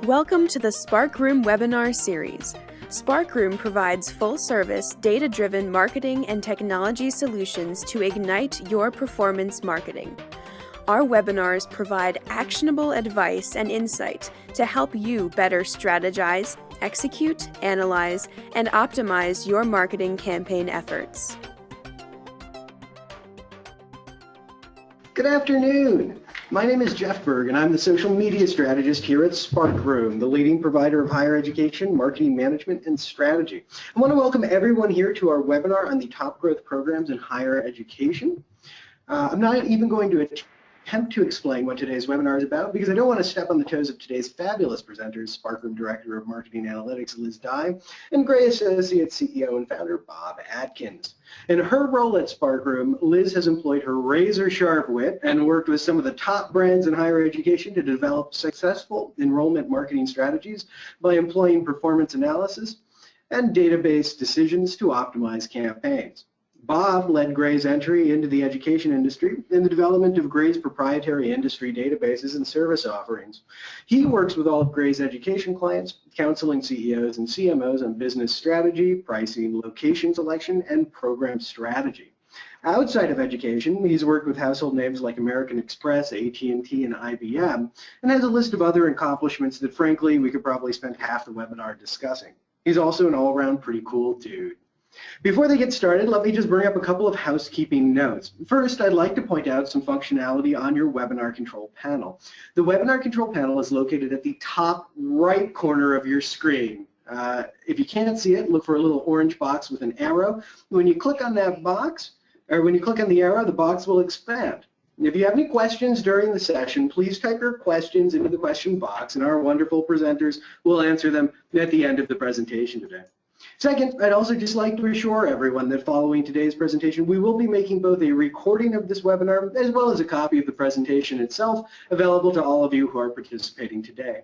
Welcome to the SparkRoom webinar series. SparkRoom provides full-service, data-driven marketing and technology solutions to ignite your performance marketing. Our webinars provide actionable advice and insight to help you better strategize, execute, analyze, and optimize your marketing campaign efforts. Good afternoon. My name is Jeff Berg, and I'm the social media strategist here at SparkRoom, the leading provider of higher education, marketing management, and strategy. I want to welcome everyone here to our webinar on the top growth programs in higher education. I'm not even going to attempt to explain what today's webinar is about because I don't want to step on the toes of today's fabulous presenters, SparkRoom Director of Marketing Analytics, Liz Dye, and Gray Associate CEO and founder, Bob Atkins. In her role at SparkRoom, Liz has employed her razor-sharp wit and worked with some of the top brands in higher education to develop successful enrollment marketing strategies by employing performance analysis and database decisions to optimize campaigns. Bob led Gray's entry into the education industry in the development of Gray's proprietary industry databases and service offerings. He works with all of Gray's education clients, counseling CEOs and CMOs on business strategy, pricing, location selection, and program strategy. Outside of education, he's worked with household names like American Express, AT&T, and IBM, and has a list of other accomplishments that, frankly, we could probably spend half the webinar discussing. He's also an all-around pretty cool dude. Before they get started, let me just bring up a couple of housekeeping notes. First, I'd like to point out some functionality on your webinar control panel. The webinar control panel is located at the top right corner of your screen. If you can't see it, look for a little orange box with an arrow. When you click on that box, or when you click on the arrow, the box will expand. If you have any questions during the session, please type your questions into the question box, and our wonderful presenters will answer them at the end of the presentation today. Second, I'd also just like to assure everyone that following today's presentation, we will be making both a recording of this webinar as well as a copy of the presentation itself available to all of you who are participating today.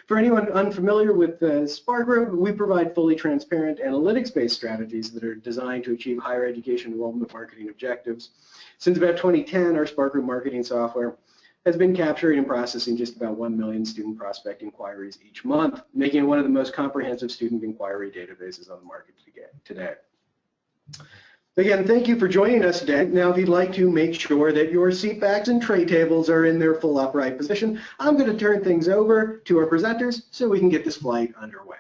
For anyone unfamiliar with SparkRoom, we provide fully transparent analytics-based strategies that are designed to achieve higher education enrollment marketing objectives. Since about 2010, our SparkRoom marketing software has been capturing and processing just about 1 million student prospect inquiries each month, making it one of the most comprehensive student inquiry databases on the market today. Again, thank you for joining us today. Now, if you'd like to make sure that your seat backs and tray tables are in their full upright position, I'm going to turn things over to our presenters so we can get this flight underway.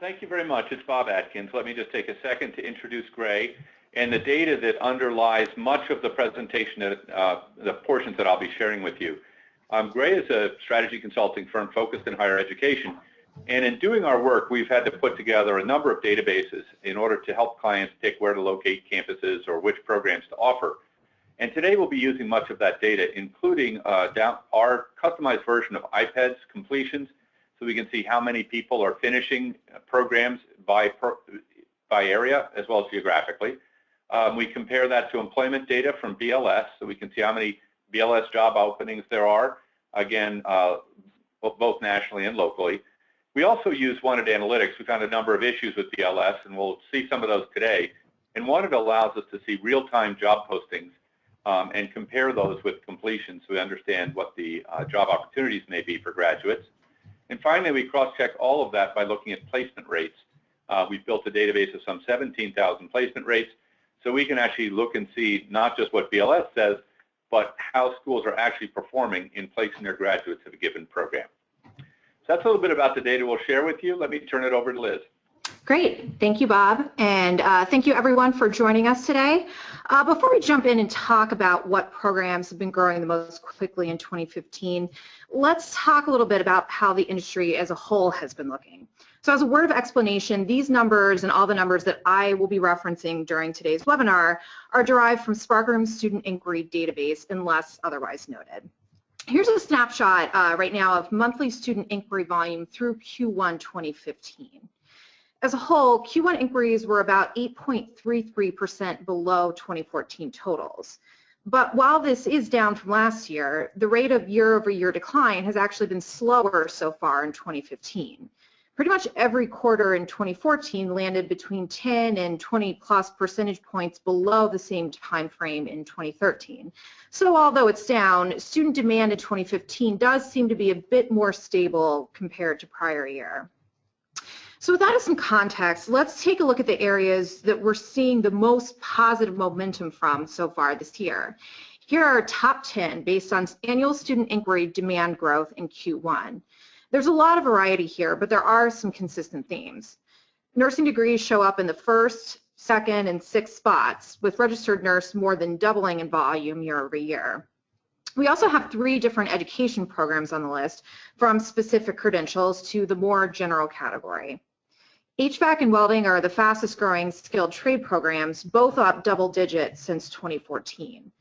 Thank you very much. It's Bob Atkins. Let me just take a second to introduce Gray and the data that underlies much of the presentation, the portions that I'll be sharing with you. Gray is a strategy consulting firm focused in higher education, and in doing our work, we've had to put together a number of databases in order to help clients pick where to locate campuses or which programs to offer. And today we'll be using much of that data, including our customized version of IPEDS completions, so we can see how many people are finishing programs by area as well as geographically. We compare that to employment data from BLS, so we can see how many BLS job openings there are, again, both nationally and locally. We also use Wanted Analytics. We found a number of issues with BLS, and we'll see some of those today. And Wanted allows us to see real-time job postings and compare those with completions so we understand what the job opportunities may be for graduates. And finally, we cross-check all of that by looking at placement rates. We've built a database of some 17,000 placement rates, so we can actually look and see not just what BLS says, but how schools are actually performing in placing their graduates of a given program. So that's a little bit about the data we'll share with you. Let me turn it over to Liz. Great. Thank you, Bob. And thank you, everyone, for joining us today. Before we jump in and talk about what programs have been growing the most quickly in 2015, let's talk a little bit about how the industry as a whole has been looking. So as a word of explanation, these numbers and all the numbers that I will be referencing during today's webinar are derived from SparkRoom's student inquiry database unless otherwise noted. Here's a snapshot right now of monthly student inquiry volume through Q1 2015. As a whole, Q1 inquiries were about 8.33% below 2014 totals. But while this is down from last year, the rate of year-over-year decline has actually been slower so far in 2015. Pretty much every quarter in 2014 landed between 10 and 20 plus percentage points below the same time frame in 2013. So although it's down, student demand in 2015 does seem to be a bit more stable compared to prior year. So with that as some context, let's take a look at the areas that we're seeing the most positive momentum from so far this year. Here are our top 10 based on annual student inquiry demand growth in Q1. There's a lot of variety here, but there are some consistent themes. Nursing degrees show up in the first, second, and sixth spots, with registered nurse more than doubling in volume year over year. We also have 3 different education programs on the list, from specific credentials to the more general category. HVAC and welding are the fastest growing skilled trade programs, both up double digits since 2014.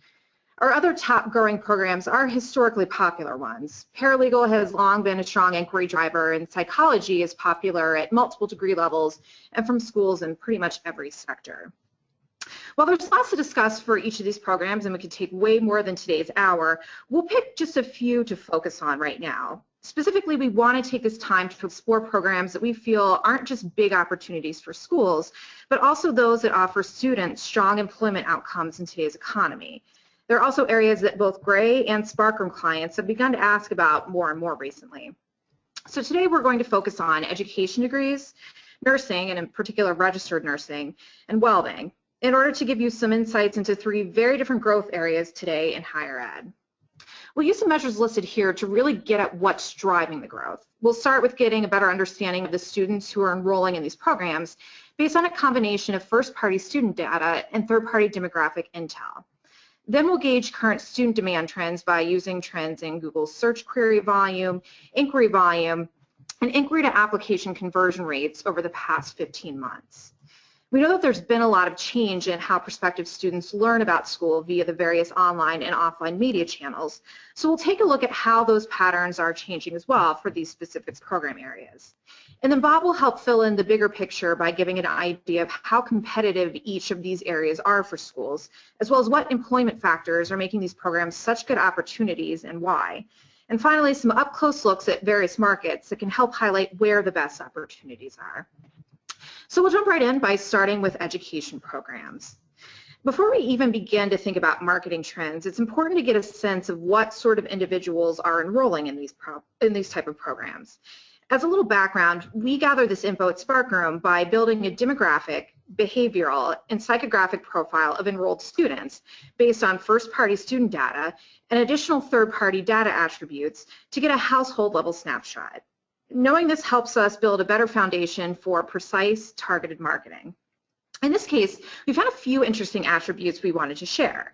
Our other top growing programs are historically popular ones. Paralegal has long been a strong inquiry driver, and psychology is popular at multiple degree levels and from schools in pretty much every sector. While there's lots to discuss for each of these programs, and we could take way more than today's hour, we'll pick just a few to focus on right now. Specifically, we want to take this time to explore programs that we feel aren't just big opportunities for schools, but also those that offer students strong employment outcomes in today's economy. There are also areas that both Gray and SparkRoom clients have begun to ask about more and more recently. So today we're going to focus on education degrees, nursing, and in particular registered nursing, and welding, in order to give you some insights into 3 very different growth areas today in higher ed. We'll use some measures listed here to really get at what's driving the growth. We'll start with getting a better understanding of the students who are enrolling in these programs based on a combination of first-party student data and third-party demographic intel. Then we'll gauge current student demand trends by using trends in Google's search query volume, inquiry volume, and inquiry to application conversion rates over the past 15 months. We know that there's been a lot of change in how prospective students learn about school via the various online and offline media channels, so we'll take a look at how those patterns are changing as well for these specific program areas. And then Bob will help fill in the bigger picture by giving an idea of how competitive each of these areas are for schools, as well as what employment factors are making these programs such good opportunities and why. And finally, some up-close looks at various markets that can help highlight where the best opportunities are. So we'll jump right in by starting with education programs. Before we even begin to think about marketing trends, it's important to get a sense of what sort of individuals are enrolling in these type of programs. As a little background, we gather this info at SparkRoom by building a demographic, behavioral, and psychographic profile of enrolled students based on first-party student data and additional third-party data attributes to get a household-level snapshot. Knowing this helps us build a better foundation for precise, targeted marketing. In this case, we found a few interesting attributes we wanted to share.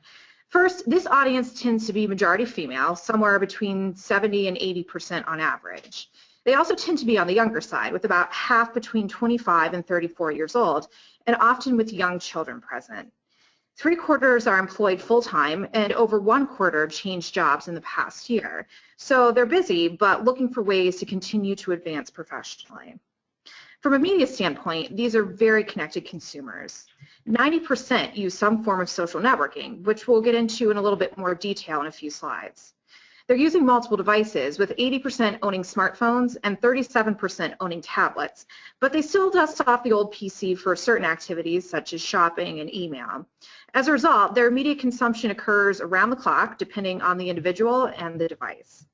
First, this audience tends to be majority female, somewhere between 70 and 80% on average. They also tend to be on the younger side, with about half between 25 and 34 years old, and often with young children present. 3/4 are employed full-time, and over 1/4 changed jobs in the past year. So they're busy, but looking for ways to continue to advance professionally. From a media standpoint, these are very connected consumers. 90% use some form of social networking, which we'll get into in a little bit more detail in a few slides. They're using multiple devices, with 80% owning smartphones and 37% owning tablets, but they still dust off the old PC for certain activities such as shopping and email. As a result, their media consumption occurs around the clock, depending on the individual and the device.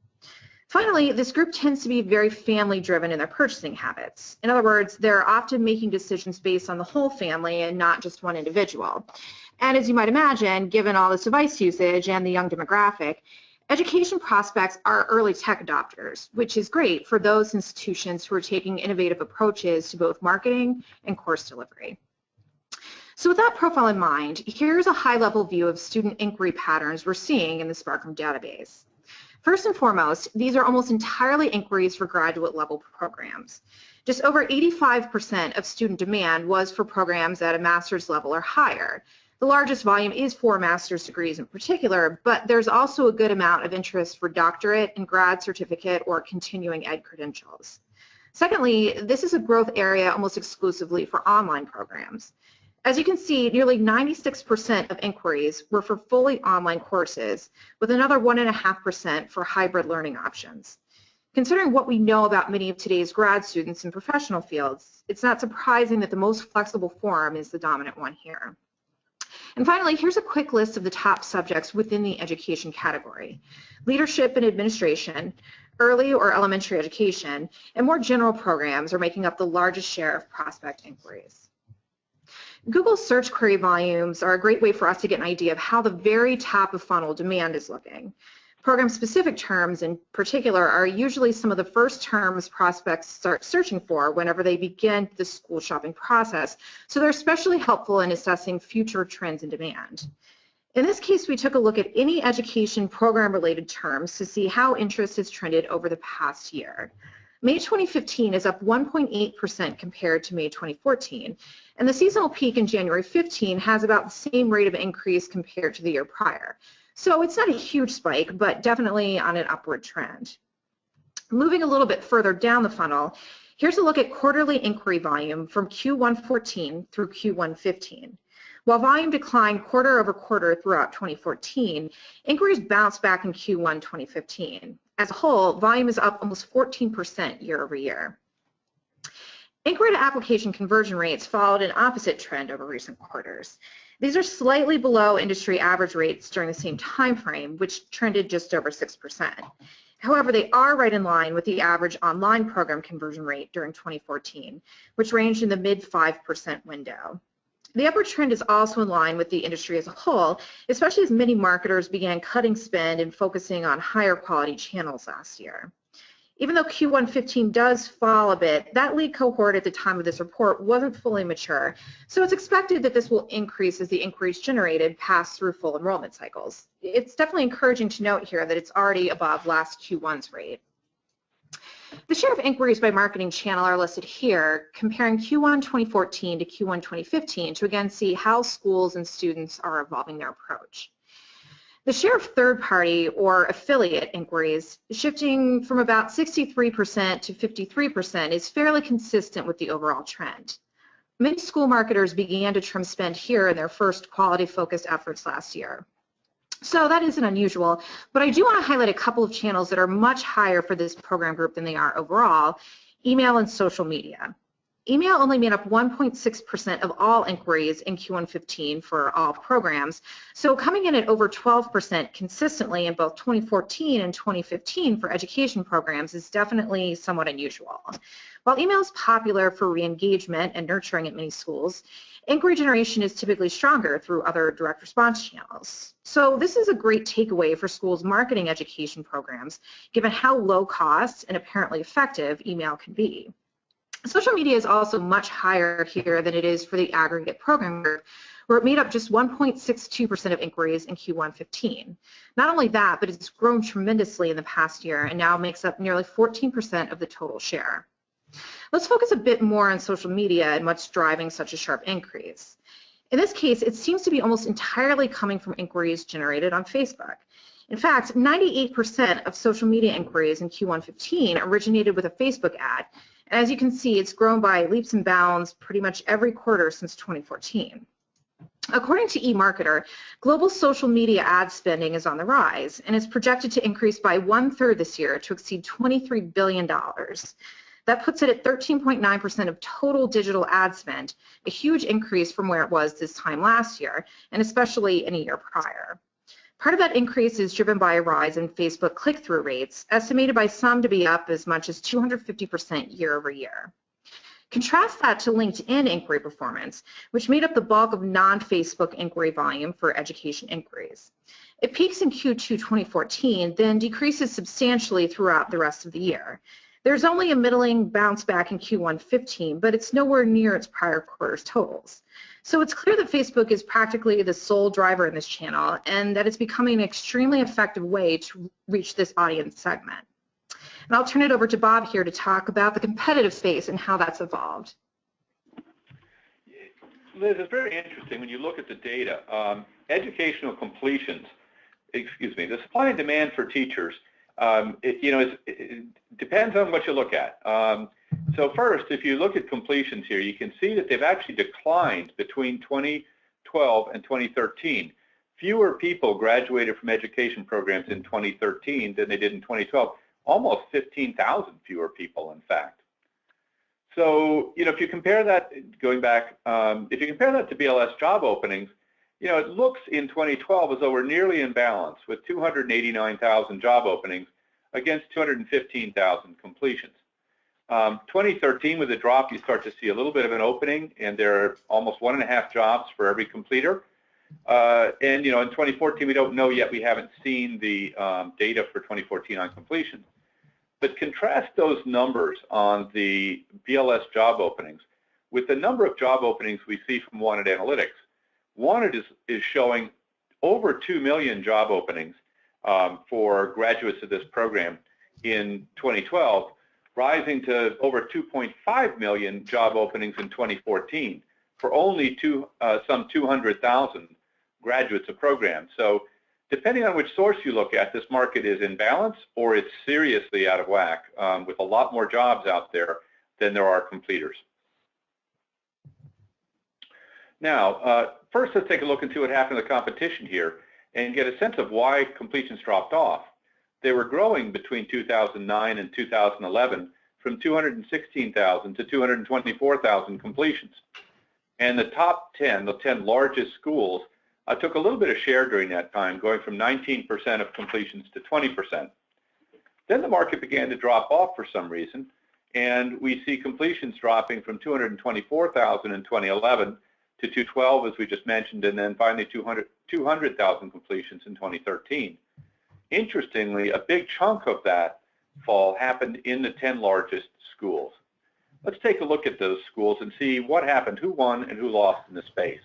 Finally, this group tends to be very family-driven in their purchasing habits. In other words, they're often making decisions based on the whole family and not just one individual. And as you might imagine, given all this device usage and the young demographic, education prospects are early tech adopters, which is great for those institutions who are taking innovative approaches to both marketing and course delivery. So with that profile in mind, here's a high-level view of student inquiry patterns we're seeing in the SparkRoom database. First and foremost, these are almost entirely inquiries for graduate-level programs. Just over 85% of student demand was for programs at a master's level or higher. The largest volume is for master's degrees in particular, but there's also a good amount of interest for doctorate and grad certificate or continuing ed credentials. Secondly, this is a growth area almost exclusively for online programs. As you can see, nearly 96% of inquiries were for fully online courses, with another 1.5% for hybrid learning options. Considering what we know about many of today's grad students in professional fields, it's not surprising that the most flexible form is the dominant one here. And finally, here's a quick list of the top subjects within the education category: leadership and administration, early or elementary education, and more general programs are making up the largest share of prospect inquiries. Google search query volumes are a great way for us to get an idea of how the very top of funnel demand is looking. Program-specific terms in particular are usually some of the first terms prospects start searching for whenever they begin the school shopping process, so they're especially helpful in assessing future trends in demand. In this case, we took a look at any education program-related terms to see how interest has trended over the past year. May 2015 is up 1.8% compared to May 2014, and the seasonal peak in January 15 has about the same rate of increase compared to the year prior. So it's not a huge spike, but definitely on an upward trend. Moving a little bit further down the funnel, here's a look at quarterly inquiry volume from Q1 14 through Q1 15. While volume declined quarter over quarter throughout 2014, inquiries bounced back in Q1 2015. As a whole, volume is up almost 14% year over year. Inquiry to application conversion rates followed an opposite trend over recent quarters. These are slightly below industry average rates during the same time frame, which trended just over 6%. However, they are right in line with the average online program conversion rate during 2014, which ranged in the mid 5% window. The upward trend is also in line with the industry as a whole, especially as many marketers began cutting spend and focusing on higher quality channels last year. Even though Q1 15 does fall a bit, that lead cohort at the time of this report wasn't fully mature, so it's expected that this will increase as the inquiries generated pass through full enrollment cycles. It's definitely encouraging to note here that it's already above last Q1's rate. The share of inquiries by marketing channel are listed here, comparing Q1 2014 to Q1 2015 to again see how schools and students are evolving their approach. The share of third-party or affiliate inquiries shifting from about 63% to 53% is fairly consistent with the overall trend. Many school marketers began to trim spend here in their first quality-focused efforts last year. So that isn't unusual, but I do want to highlight a couple of channels that are much higher for this program group than they are overall: email and social media. Email only made up 1.6% of all inquiries in Q1 15 for all programs, so coming in at over 12% consistently in both 2014 and 2015 for education programs is definitely somewhat unusual. While email is popular for re-engagement and nurturing at many schools, inquiry generation is typically stronger through other direct response channels. So this is a great takeaway for schools marketing education programs, given how low cost and apparently effective email can be. Social media is also much higher here than it is for the aggregate program group, where it made up just 1.62% of inquiries in Q1 15. Not only that, but it's grown tremendously in the past year and now makes up nearly 14% of the total share. Let's focus a bit more on social media and what's driving such a sharp increase. In this case, it seems to be almost entirely coming from inquiries generated on Facebook. In fact, 98% of social media inquiries in Q1 15 originated with a Facebook ad. And as you can see, it's grown by leaps and bounds pretty much every quarter since 2014. According to eMarketer, global social media ad spending is on the rise and is projected to increase by 1/3 this year to exceed $23 billion. That puts it at 13.9% of total digital ad spend, a huge increase from where it was this time last year, and especially in a year prior. Part of that increase is driven by a rise in Facebook click-through rates, estimated by some to be up as much as 250% year over year. Contrast that to LinkedIn inquiry performance, which made up the bulk of non-Facebook inquiry volume for education inquiries. It peaks in Q2 2014, then decreases substantially throughout the rest of the year. There's only a middling bounce back in Q1 15, but it's nowhere near its prior quarter's totals. So it's clear that Facebook is practically the sole driver in this channel and that it's becoming an extremely effective way to reach this audience segment. And I'll turn it over to Bob here to talk about the competitive space and how that's evolved. Liz, it's very interesting when you look at the data. Educational completions, the supply and demand for teachers, it depends on what you look at. So first, if you look at completions here, you can see that they've actually declined between 2012 and 2013. Fewer people graduated from education programs in 2013 than they did in 2012, almost 15,000 fewer people, in fact. So, if you compare that, going back, if you compare that to BLS job openings, it looks in 2012 as though we're nearly in balance with 289,000 job openings against 215,000 completions. 2013, with a drop, you start to see a little bit of an opening, and there are almost 1.5 jobs for every completer. And in 2014, we don't know yet. We haven't seen the data for 2014 on completion. But contrast those numbers on the BLS job openings with the number of job openings we see from Wanted Analytics. Wanted is showing over 2 million job openings for graduates of this program in 2012, rising to over 2.5 million job openings in 2014 for only some 200,000 graduates of programs. So depending on which source you look at, this market is in balance or it's seriously out of whack, with a lot more jobs out there than there are completers. Now, first let's take a look and see what happened to the competition here and get a sense of why completions dropped off. They were growing between 2009 and 2011 from 216,000 to 224,000 completions. And the top 10, the 10 largest schools, took a little bit of share during that time, going from 19% of completions to 20%. Then the market began to drop off for some reason, and we see completions dropping from 224,000 in 2011 to 212, as we just mentioned, and then finally 200,000 completions in 2013. Interestingly, a big chunk of that fall happened in the 10 largest schools. Let's take a look at those schools and see what happened, who won and who lost in the space.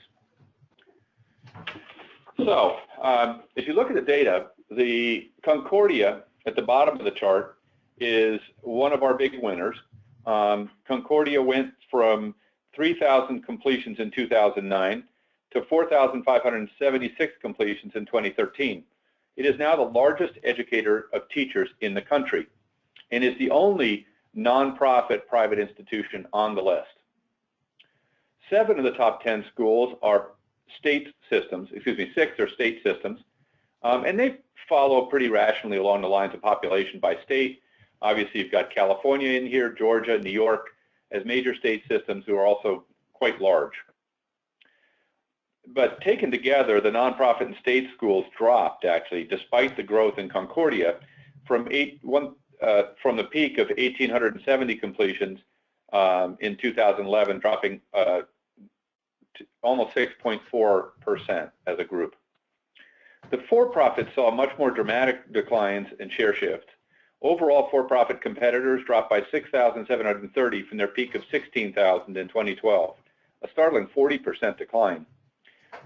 So, if you look at the data, the Concordia at the bottom of the chart is one of our big winners. Concordia went from 3,000 completions in 2009 to 4,576 completions in 2013. It is now the largest educator of teachers in the country and is the only nonprofit private institution on the list. 7 of the top 10 schools are state systems, 6 are state systems, and they follow pretty rationally along the lines of population by state. Obviously, you've got California in here, Georgia, New York, as major state systems who are also quite large. But taken together, the nonprofit and state schools dropped, actually, despite the growth in Concordia, from the peak of 1,870 completions in 2011, dropping to almost 6.4% as a group. The for-profit saw much more dramatic declines in share shift. Overall, for-profit competitors dropped by 6,730 from their peak of 16,000 in 2012, a startling 40% decline.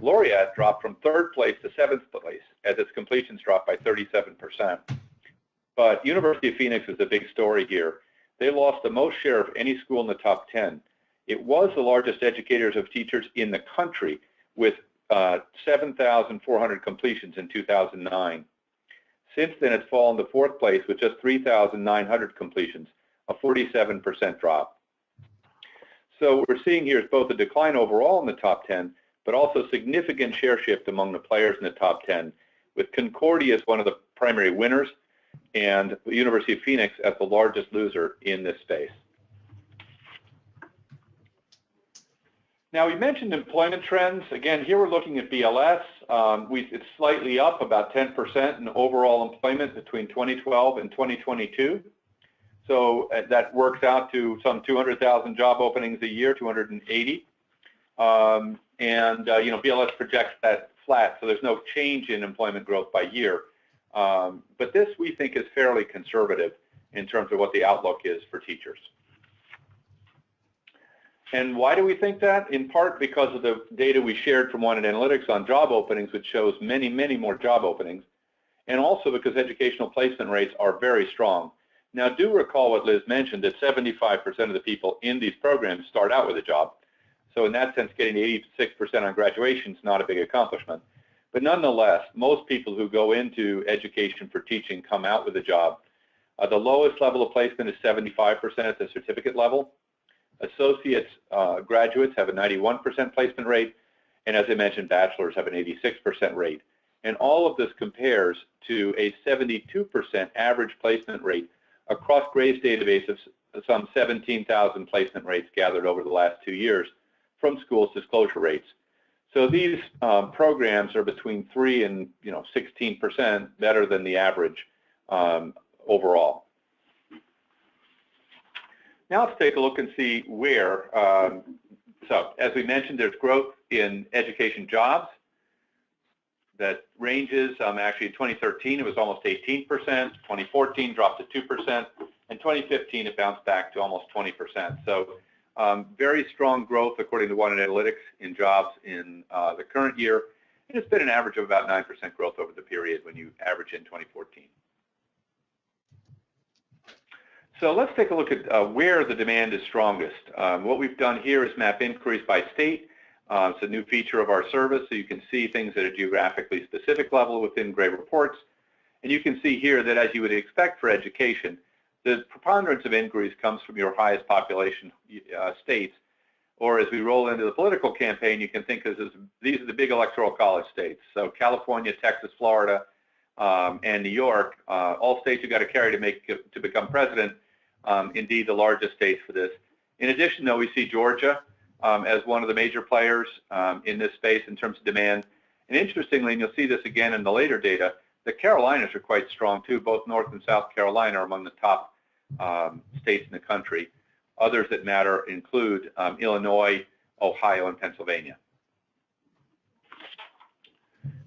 Laureate dropped from 3rd place to 7th place as its completions dropped by 37%. But University of Phoenix is the big story here. They lost the most share of any school in the top 10. It was the largest educators of teachers in the country with 7,400 completions in 2009. Since then, it's fallen to 4th place with just 3,900 completions, a 47% drop. So what we're seeing here is both a decline overall in the top 10, but also significant share shift among the players in the top 10, with Concordia as one of the primary winners and the University of Phoenix as the largest loser in this space. Now, we mentioned employment trends. Again, here we're looking at BLS. It's slightly up, about 10% in overall employment between 2012 and 2022. So that works out to some 200,000 job openings a year, 280. BLS projects that flat, so there's no change in employment growth by year. But this, we think, is fairly conservative in terms of what the outlook is for teachers. And why do we think that? In part because of the data we shared from Wanted Analytics on job openings, which shows many, many more job openings, and also because educational placement rates are very strong. Now, do recall what Liz mentioned, that 75% of the people in these programs start out with a job. So in that sense, getting 86% on graduation is not a big accomplishment. But nonetheless, most people who go into education for teaching come out with a job. The lowest level of placement is 75% at the certificate level. Associates, graduates have a 91% placement rate, and as I mentioned, bachelors have an 86% rate. And all of this compares to a 72% average placement rate across Gray's database of some 17,000 placement rates gathered over the last 2 years from schools' disclosure rates. So these programs are between 3 and 16% better than the average overall. Now let's take a look and see where. So as we mentioned, there's growth in education jobs that ranges. Actually, in 2013 it was almost 18%. 2014 dropped to 2%, and 2015 it bounced back to almost 20%. So very strong growth according to One Analytics in jobs in the current year, and it's been an average of about 9% growth over the period when you average in 2014. So let's take a look at where the demand is strongest. What we've done here is map inquiries by state. It's a new feature of our service, so you can see things at a geographically specific level within Gray reports. And you can see here that, as you would expect for education, the preponderance of inquiries comes from your highest population states. Or as we roll into the political campaign, you can think of these are the big electoral college states. So California, Texas, Florida, and New York, all states you got to carry to become president. Indeed, the largest states for this. In addition, though, we see Georgia as one of the major players in this space in terms of demand. And interestingly, and you'll see this again in the later data, the Carolinas are quite strong too. Both North and South Carolina are among the top states in the country. Others that matter include Illinois, Ohio, and Pennsylvania.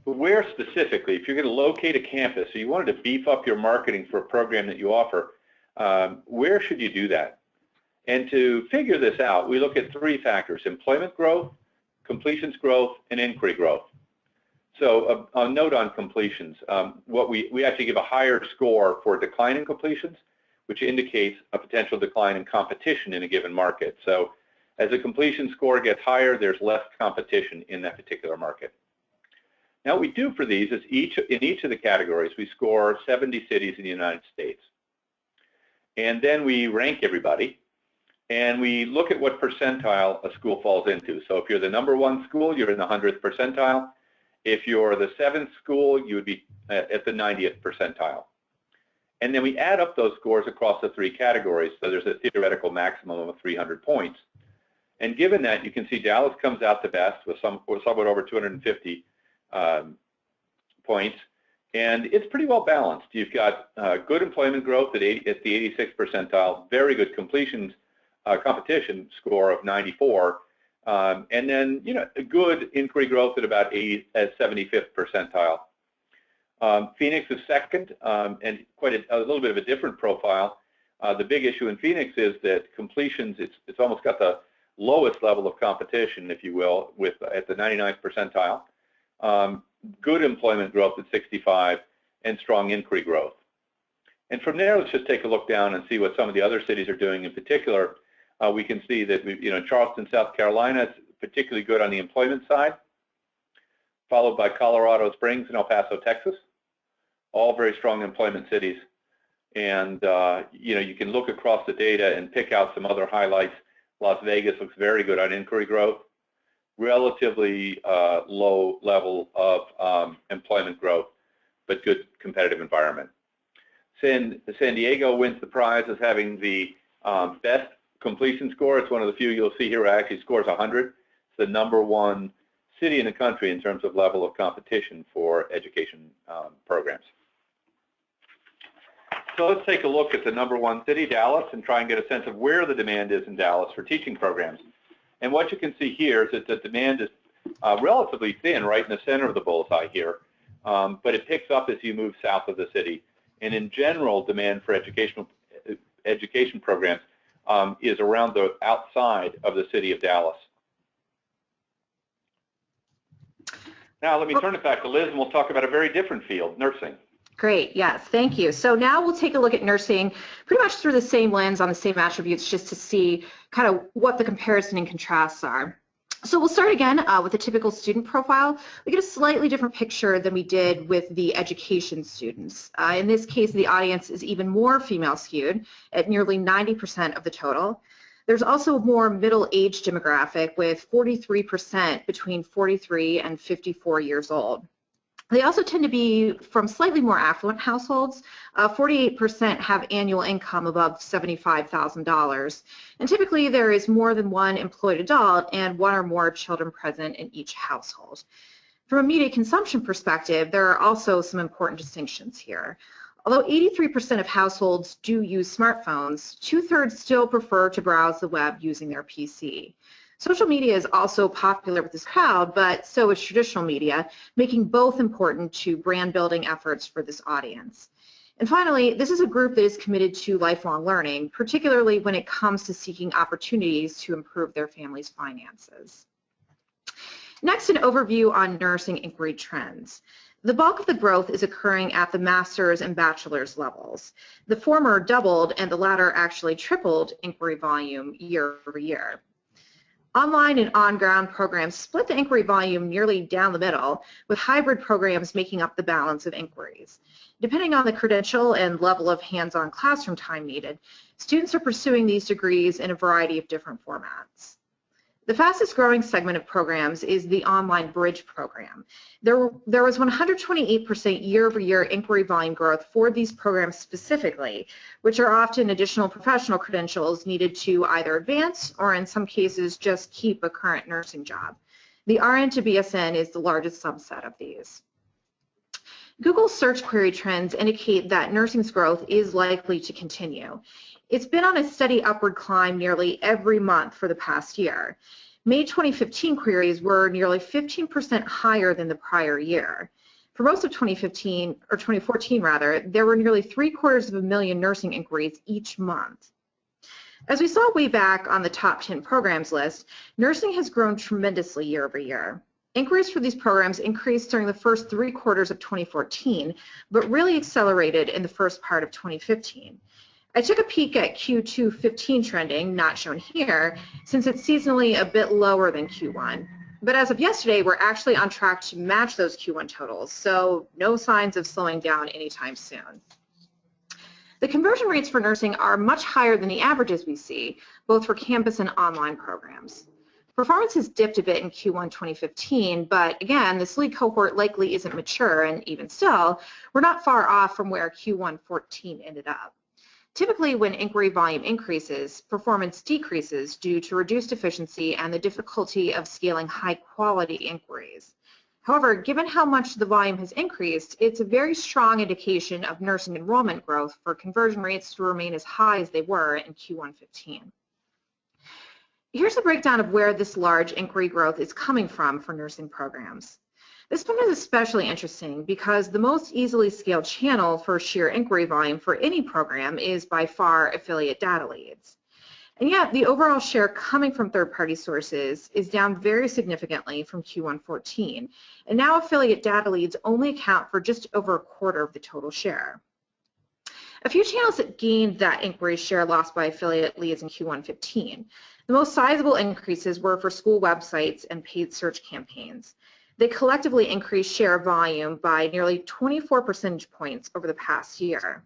But where specifically, if you're going to locate a campus, so you wanted to beef up your marketing for a program that you offer, where should you do that? And to figure this out, we look at 3 factors: employment growth, completions growth, and inquiry growth. So a note on completions. We actually give a higher score for decline in completions, which indicates a potential decline in competition in a given market. So as the completion score gets higher, there's less competition in that particular market. Now what we do for these is in each of the categories, we score 70 cities in the United States. And then we rank everybody, and we look at what percentile a school falls into. So if you're the #1 school, you're in the 100th percentile. If you're the 7th school, you would be at the 90th percentile. And then we add up those scores across the 3 categories, so there's a theoretical maximum of 300 points. And given that, you can see Dallas comes out the best with somewhat over 250 points. And it's pretty well balanced. You've got good employment growth at the 86th percentile, very good completions competition score of 94, and then a good inquiry growth at about 75th percentile. Phoenix is second, and quite a little bit of a different profile. The big issue in Phoenix is that completions, it's almost got the lowest level of competition, if you will, at the 99th percentile. Good employment growth at 65, and strong inquiry growth. And from there, let's just take a look down and see what some of the other cities are doing. In particular, we can see that Charleston, South Carolina, is particularly good on the employment side, followed by Colorado Springs and El Paso, Texas, all very strong employment cities. And you can look across the data and pick out some other highlights. Las Vegas looks very good on inquiry growth. Relatively low level of employment growth, but good competitive environment. San Diego wins the prize as having the best completion score. It's one of the few you'll see here actually scores 100. It's the #1 city in the country in terms of level of competition for education programs. So let's take a look at the #1 city, Dallas, and try and get a sense of where the demand is in Dallas for teaching programs. And what you can see here is that the demand is relatively thin right in the center of the bullseye here, but it picks up as you move south of the city. And in general, demand for education programs is around the outside of the city of Dallas. Now let me turn it back to Liz, and we'll talk about a very different field, nursing. Great, yes, thank you. So now we'll take a look at nursing pretty much through the same lens on the same attributes, just to see kind of what the comparison and contrasts are. So we'll start again with a typical student profile. We get a slightly different picture than we did with the education students. In this case, the audience is even more female skewed at nearly 90% of the total. There's also a more middle-aged demographic with 43% between 43 and 54 years old. They also tend to be from slightly more affluent households. 48% have annual income above $75,000. And typically there is more than one employed adult and one or more children present in each household. From a media consumption perspective, there are also some important distinctions here. Although 83% of households do use smartphones, 2/3 still prefer to browse the web using their PC. Social media is also popular with this crowd, but so is traditional media, making both important to brand building efforts for this audience. And finally, this is a group that is committed to lifelong learning, particularly when it comes to seeking opportunities to improve their family's finances. Next, an overview on nursing inquiry trends. The bulk of the growth is occurring at the master's and bachelor's levels. The former doubled and the latter actually tripled inquiry volume year over year. Online and on-ground programs split the inquiry volume nearly down the middle, with hybrid programs making up the balance of inquiries. Depending on the credential and level of hands-on classroom time needed, students are pursuing these degrees in a variety of different formats. The fastest growing segment of programs is the online bridge program. There was 128% year-over-year inquiry volume growth for these programs specifically, which are often additional professional credentials needed to either advance or in some cases just keep a current nursing job. The RN to BSN is the largest subset of these. Google's search query trends indicate that nursing's growth is likely to continue. It's been on a steady upward climb nearly every month for the past year. May 2015 queries were nearly 15% higher than the prior year. For most of 2014 rather, there were nearly 750,000 nursing inquiries each month. As we saw way back on the top 10 programs list, nursing has grown tremendously year over year. Inquiries for these programs increased during the first 3 quarters of 2014, but really accelerated in the first part of 2015. I took a peek at Q2 15 trending, not shown here, since it's seasonally a bit lower than Q1. But as of yesterday, we're actually on track to match those Q1 totals, so no signs of slowing down anytime soon. The conversion rates for nursing are much higher than the averages we see, both for campus and online programs. Performance has dipped a bit in Q1 2015, but again, this lead cohort likely isn't mature, and even still, we're not far off from where Q1 14 ended up. Typically, when inquiry volume increases, performance decreases due to reduced efficiency and the difficulty of scaling high-quality inquiries. However, given how much the volume has increased, it's a very strong indication of nursing enrollment growth for conversion rates to remain as high as they were in Q1 15. Here's a breakdown of where this large inquiry growth is coming from for nursing programs. This one is especially interesting because the most easily scaled channel for sheer inquiry volume for any program is by far affiliate data leads. And yet the overall share coming from third-party sources is down very significantly from Q1 14, and now affiliate data leads only account for just over a quarter of the total share. A few channels that gained that inquiry share lost by affiliate leads in Q1 15. The most sizable increases were for school websites and paid search campaigns. They collectively increased share volume by nearly 24 percentage points over the past year.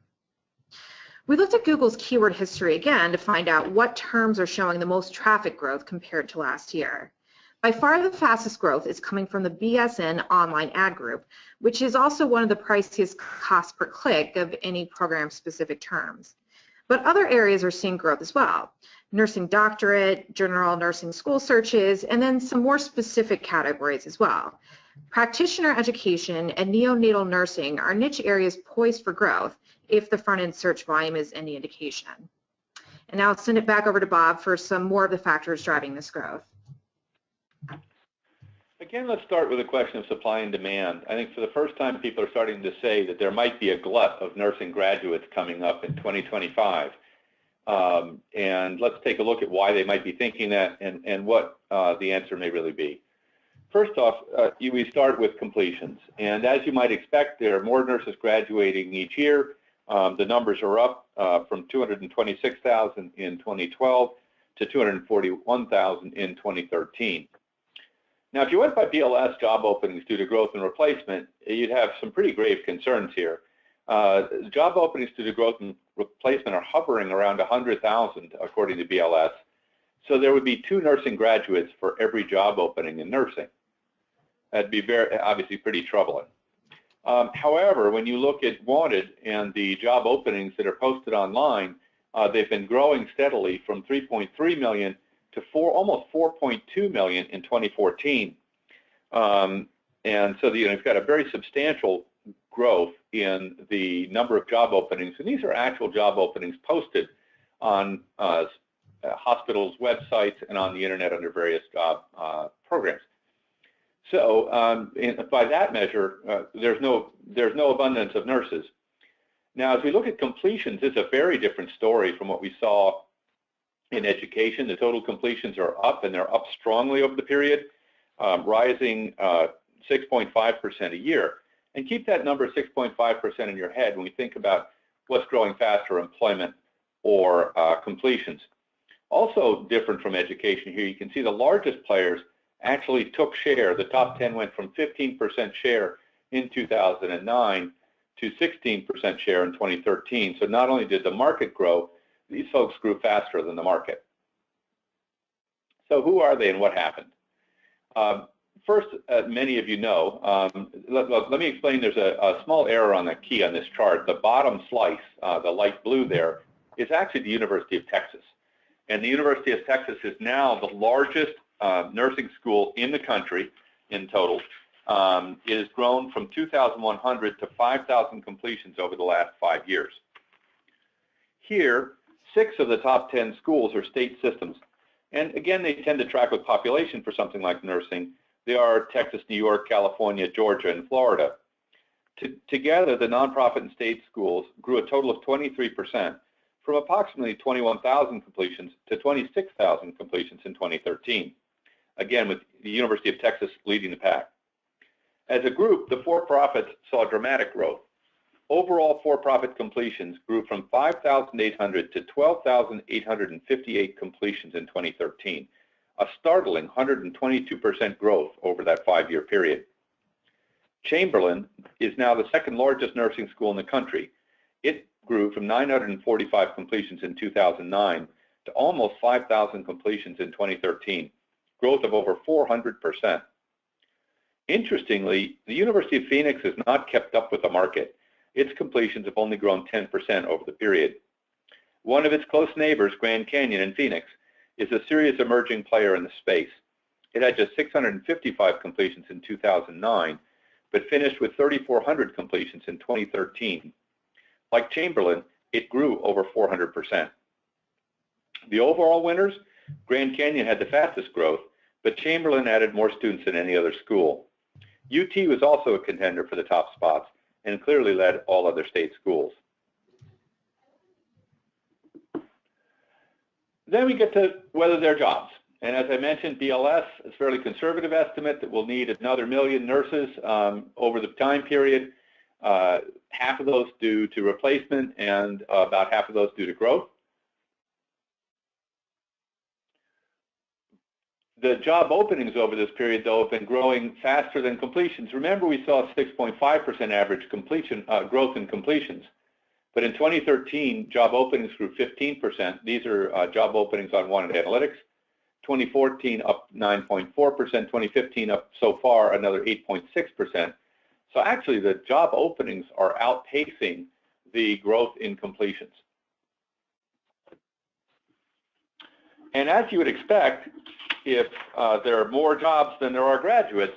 We looked at Google's keyword history again to find out what terms are showing the most traffic growth compared to last year. By far the fastest growth is coming from the BSN online ad group, which is also one of the priciest cost per click of any program-specific terms. But other areas are seeing growth as well. Nursing doctorate, general nursing school searches, and then some more specific categories as well. Practitioner education and neonatal nursing are niche areas poised for growth if the front-end search volume is any indication. And now I'll send it back over to Bob for some more of the factors driving this growth. Again, let's start with a question of supply and demand. I think for the first time, people are starting to say that there might be a glut of nursing graduates coming up in 2025. And let's take a look at why they might be thinking that and what the answer may really be. First off, we start with completions. And as you might expect, there are more nurses graduating each year. The numbers are up from 226,000 in 2012 to 241,000 in 2013. Now, if you went by BLS job openings due to growth and replacement, you'd have some pretty grave concerns here. Job openings due to growth and replacement are hovering around 100,000, according to BLS. So there would be 2 nursing graduates for every job opening in nursing. That'd be obviously pretty troubling. However, when you look at wanted and the job openings that are posted online, they've been growing steadily from 3.3 million to almost 4.2 million in 2014. And so it's got a very substantial growth in the number of job openings. And these are actual job openings posted on hospitals' websites and on the internet under various job programs. So by that measure, there's no abundance of nurses. Now, as we look at completions, it's a very different story from what we saw in education. The total completions are up, and they're up strongly over the period, rising 6.5% a year. And keep that number 6.5% in your head when we think about what's growing faster, employment or completions. Also different from education here, you can see the largest players actually took share. The top 10 went from 15% share in 2009 to 16% share in 2013. So not only did the market grow, these folks grew faster than the market. So who are they and what happened? First, many of you know, let me explain. There's a small error on the key on this chart. The bottom slice, the light blue there, is actually the University of Texas. And the University of Texas is now the largest nursing school in the country in total. It has grown from 2,100 to 5,000 completions over the last 5 years. Here, 6 of the top 10 schools are state systems. And again, they tend to track with population for something like nursing. They are Texas, New York, California, Georgia, and Florida. Together, the nonprofit and state schools grew a total of 23%, from approximately 21,000 completions to 26,000 completions in 2013. Again, with the University of Texas leading the pack. As a group, the for-profits saw dramatic growth. Overall for-profit completions grew from 5,800 to 12,858 completions in 2013, a startling 122% growth over that 5-year period. Chamberlain is now the second largest nursing school in the country. It grew from 945 completions in 2009 to almost 5,000 completions in 2013, growth of over 400%. Interestingly, the University of Phoenix has not kept up with the market. Its completions have only grown 10% over the period. One of its close neighbors, Grand Canyon in Phoenix, is a serious emerging player in the space. It had just 655 completions in 2009, but finished with 3,400 completions in 2013. Like Chamberlain, it grew over 400%. The overall winners, Grand Canyon had the fastest growth, but Chamberlain added more students than any other school. UT was also a contender for the top spots and clearly led all other state schools. Then we get to whether they're jobs. And as I mentioned, BLS is a fairly conservative estimate that we'll need another 1 million nurses over the time period, half of those due to replacement and about half of those due to growth. The job openings over this period, though, have been growing faster than completions. Remember, we saw 6.5% average completion growth in completions. But in 2013, job openings grew 15%. These are job openings on Wanted Analytics. 2014 up 9.4%. 2015 up so far another 8.6%. So actually, the job openings are outpacing the growth in completions. And as you would expect, if there are more jobs than there are graduates,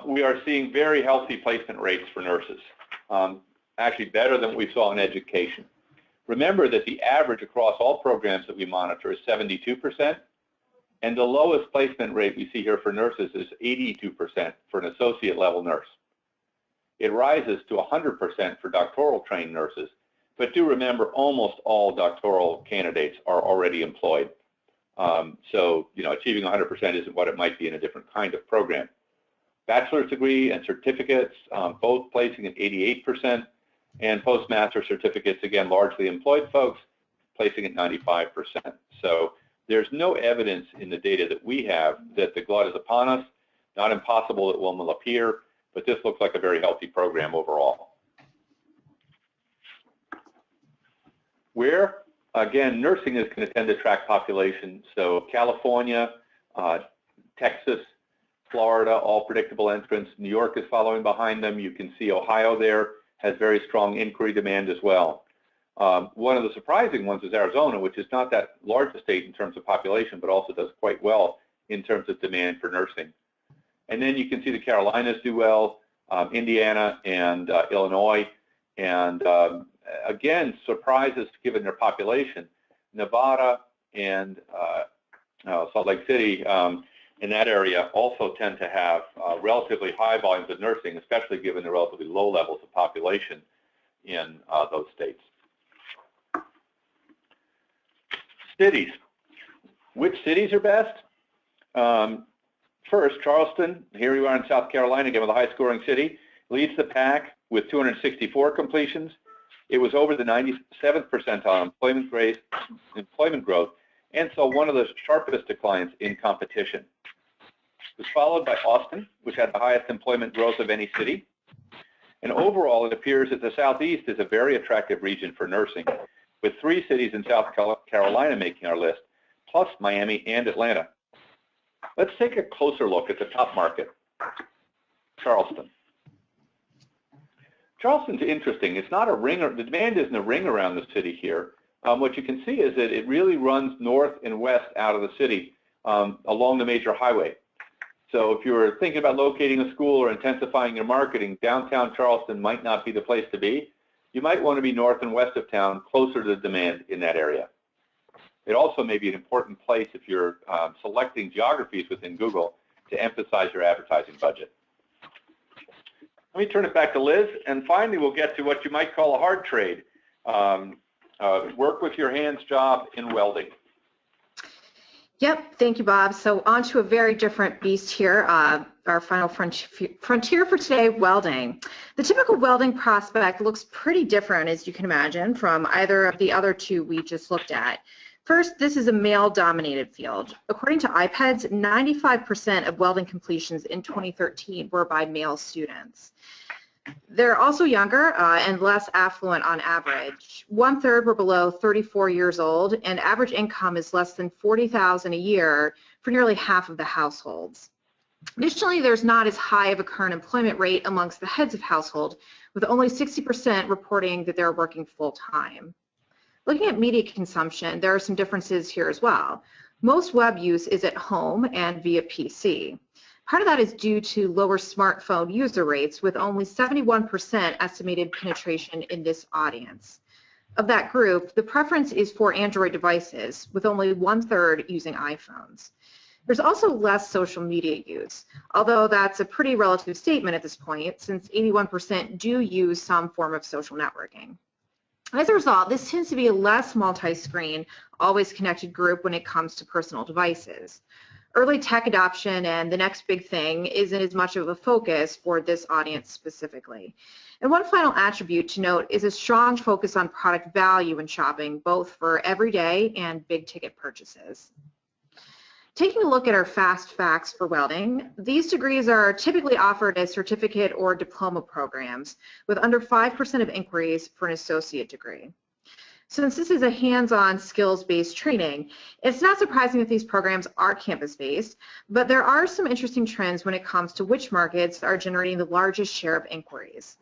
we are seeing very healthy placement rates for nurses, actually better than we saw in education. Remember that the average across all programs that we monitor is 72%, and the lowest placement rate we see here for nurses is 82% for an associate level nurse. It rises to 100% for doctoral trained nurses, but do remember almost all doctoral candidates are already employed. So, achieving 100% isn't what it might be in a different kind of program. Bachelor's degree and certificates, both placing at 88%, and postmaster certificates, again, largely employed folks, placing at 95%. So there's no evidence in the data that we have that the glut is upon us. Not impossible that one will appear, but this looks like a very healthy program overall. Where? Again, nursing is going to tend to track population. So California, Texas, Florida, all predictable entrants. New York is following behind them. You can see Ohio there has very strong inquiry demand as well. One of the surprising ones is Arizona, which is not that large a state in terms of population, but also does quite well in terms of demand for nursing. And then you can see the Carolinas do well, Indiana and Illinois, and again, surprises given their population. Nevada and Salt Lake City in that area also tend to have relatively high volumes of nursing, especially given the relatively low levels of population in those states. Cities. Which cities are best? First, Charleston. Here you are in South Carolina, again with a high-scoring city, leads the pack with 264 completions. It was over the 97th percentile employment growth, and so one of the sharpest declines in competition. It was followed by Austin, which had the highest employment growth of any city. And overall, it appears that the Southeast is a very attractive region for nursing, with 3 cities in South Carolina making our list, plus Miami and Atlanta. Let's take a closer look at the top market, Charleston. Charleston's interesting. It's not a ring, the demand isn't a ring around the city here. What you can see is that it really runs north and west out of the city along the major highway. So if you're thinking about locating a school or intensifying your marketing, downtown Charleston might not be the place to be. You might want to be north and west of town, closer to the demand in that area. It also may be an important place if you're selecting geographies within Google to emphasize your advertising budget. Let me turn it back to Liz, and finally we'll get to what you might call a hard trade, work with your hands job in welding. Yep, thank you, Bob. So on to a very different beast here, our final frontier for today, welding. The typical welding prospect looks pretty different, as you can imagine, from either of the other 2 we just looked at. First, this is a male-dominated field. According to IPEDS, 95% of welding completions in 2013 were by male students. They're also younger and less affluent on average. 1/3 were below 34 years old, and average income is less than $40,000 a year for nearly half of the households. Additionally, there's not as high of a current employment rate amongst the heads of household, with only 60% reporting that they're working full-time. Looking at media consumption, there are some differences here as well. Most web use is at home and via PC. Part of that is due to lower smartphone user rates, with only 71% estimated penetration in this audience. Of that group, the preference is for Android devices, with only 1/3 using iPhones. There's also less social media use, although that's a pretty relative statement at this point, since 81% do use some form of social networking. As a result, this tends to be a less multi-screen, always connected group when it comes to personal devices. Early tech adoption and the next big thing isn't as much of a focus for this audience specifically. And one final attribute to note is a strong focus on product value in shopping, both for everyday and big ticket purchases. Taking a look at our fast facts for welding, these degrees are typically offered as certificate or diploma programs, with under 5% of inquiries for an associate degree. Since this is a hands-on skills-based training, it's not surprising that these programs are campus-based, but there are some interesting trends when it comes to which markets are generating the largest share of inquiries.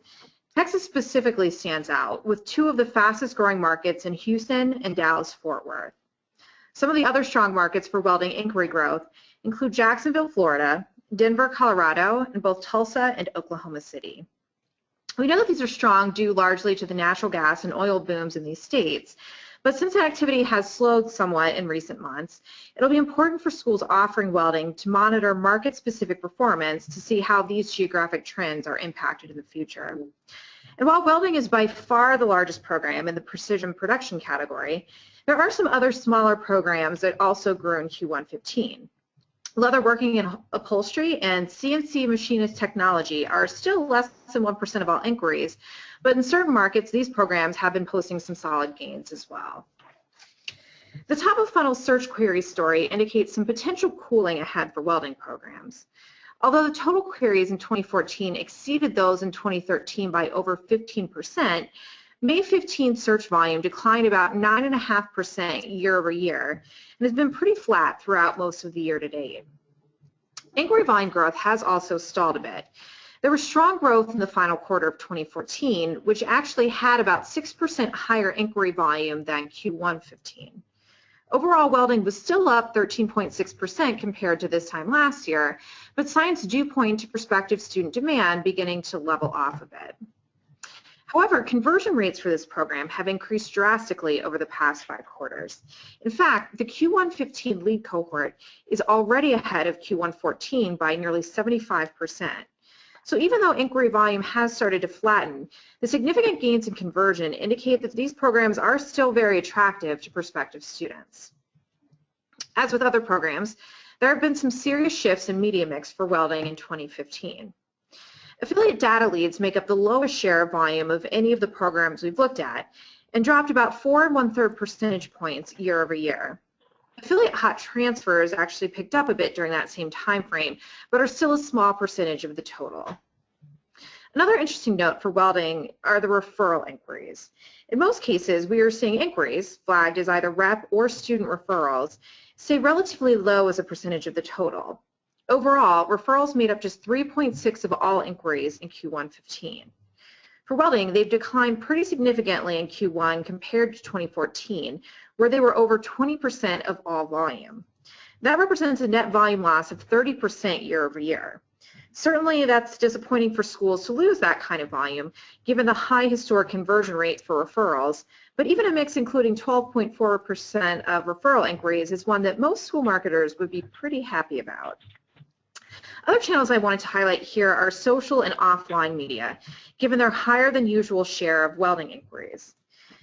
Texas specifically stands out, with 2 of the fastest growing markets in Houston and Dallas-Fort Worth. Some of the other strong markets for welding inquiry growth include Jacksonville, Florida, Denver, Colorado, and both Tulsa and Oklahoma City. We know that these are strong due largely to the natural gas and oil booms in these states, but since that activity has slowed somewhat in recent months, it'll be important for schools offering welding to monitor market-specific performance to see how these geographic trends are impacted in the future. And while welding is by far the largest program in the precision production category, there are some other smaller programs that also grew in Q1 15. Leatherworking and upholstery and CNC machinist technology are still less than 1% of all inquiries, but in certain markets, these programs have been posting some solid gains as well. The top of funnel search query story indicates some potential cooling ahead for welding programs. Although the total queries in 2014 exceeded those in 2013 by over 15%, May 15 search volume declined about 9.5% year over year and has been pretty flat throughout most of the year to date. Inquiry volume growth has also stalled a bit. There was strong growth in the final quarter of 2014, which actually had about 6% higher inquiry volume than Q1 15. Overall, welding was still up 13.6% compared to this time last year, but signs do point to prospective student demand beginning to level off a bit. However, conversion rates for this program have increased drastically over the past 5 quarters. In fact, the Q1 15 lead cohort is already ahead of Q1 14 by nearly 75%. So even though inquiry volume has started to flatten, the significant gains in conversion indicate that these programs are still very attractive to prospective students. As with other programs, there have been some serious shifts in media mix for welding in 2015. Affiliate data leads make up the lowest share of volume of any of the programs we've looked at and dropped about 4 1/3 percentage points year over year. Affiliate hot transfers actually picked up a bit during that same time frame, but are still a small percentage of the total. Another interesting note for welding are the referral inquiries. In most cases, we are seeing inquiries, flagged as either rep or student referrals, stay relatively low as a percentage of the total. Overall, referrals made up just 3.6% of all inquiries in Q1 15. For welding, they've declined pretty significantly in Q1 compared to 2014, where they were over 20% of all volume. That represents a net volume loss of 30% year over year. Certainly, that's disappointing for schools to lose that kind of volume, given the high historic conversion rate for referrals, but even a mix including 12.4% of referral inquiries is one that most school marketers would be pretty happy about. Other channels I wanted to highlight here are social and offline media, given their higher than usual share of welding inquiries.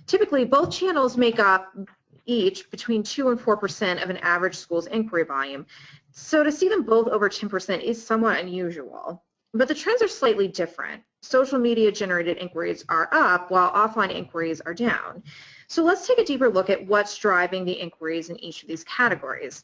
Typically, both channels make up each between 2 and 4% of an average school's inquiry volume, so to see them both over 10% is somewhat unusual. But the trends are slightly different. Social media generated inquiries are up while offline inquiries are down. So let's take a deeper look at what's driving the inquiries in each of these categories.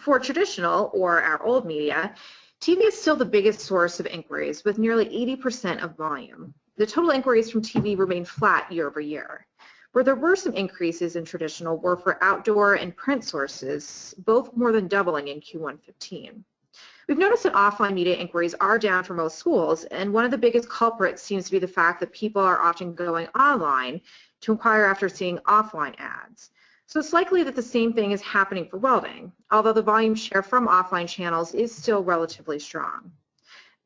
For traditional, or our old media, TV is still the biggest source of inquiries, with nearly 80% of volume. The total inquiries from TV remain flat year over year. Where there were some increases in traditional were for outdoor and print sources, both more than doubling in Q1 15. We've noticed that offline media inquiries are down for most schools, and one of the biggest culprits seems to be the fact that people are often going online to inquire after seeing offline ads. So it's likely that the same thing is happening for welding, although the volume share from offline channels is still relatively strong.